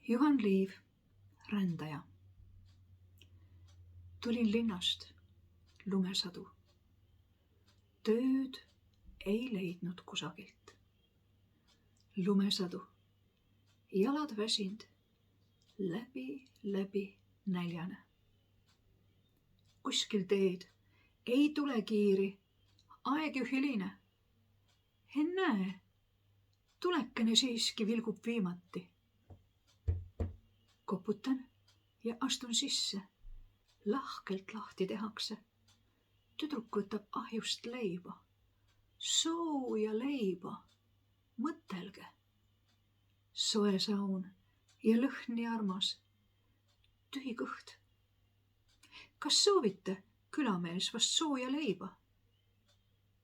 Juhan Liiv, rändaja. Tulin linnast, lumesadu. Tööd ei leidnud kusagilt. Lumesadu, jalad väsind, läbi näljane. Kuskil teed, ei tule kiiri, aeg ju hiline. Ennäe, tulekene siiski vilgub viimati. Koputan ja astun sisse. Lahkelt lahti tehakse. Tüdruk võtab ahjust leiba. Sooja leiba. Mõtelge. Soe saun ja lõhn nii armas. Tühi kõht. Kas soovite, külamees, vast sooja leiba?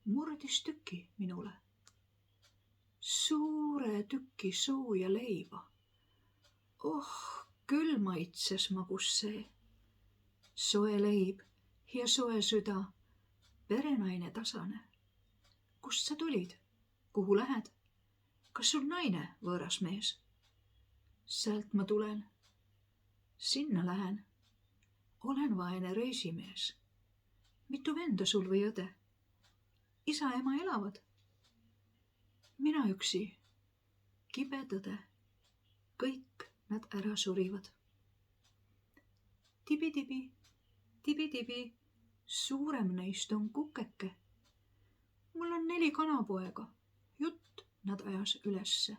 Murdis tüki minule. Suure tüki sooja leiba. Oh, küll maitses magus see. Soe leib ja soe süda, perenaine tasane. Kust sa tulid? Kuhu lähed? Kas sul naine, võõras mees? Sealt ma tulen. Sinna lähen. Olen vaene reisimees. Mitu venda sul või õde? Isa, ema elavad? Mina üksi. Kibe tõde. Kõik nad ära surivad. Tibi-tibi, tibi-tibi, suurem neist on kukeke. Mul on 4 kanapoega. Jutt nad ajas ülesse.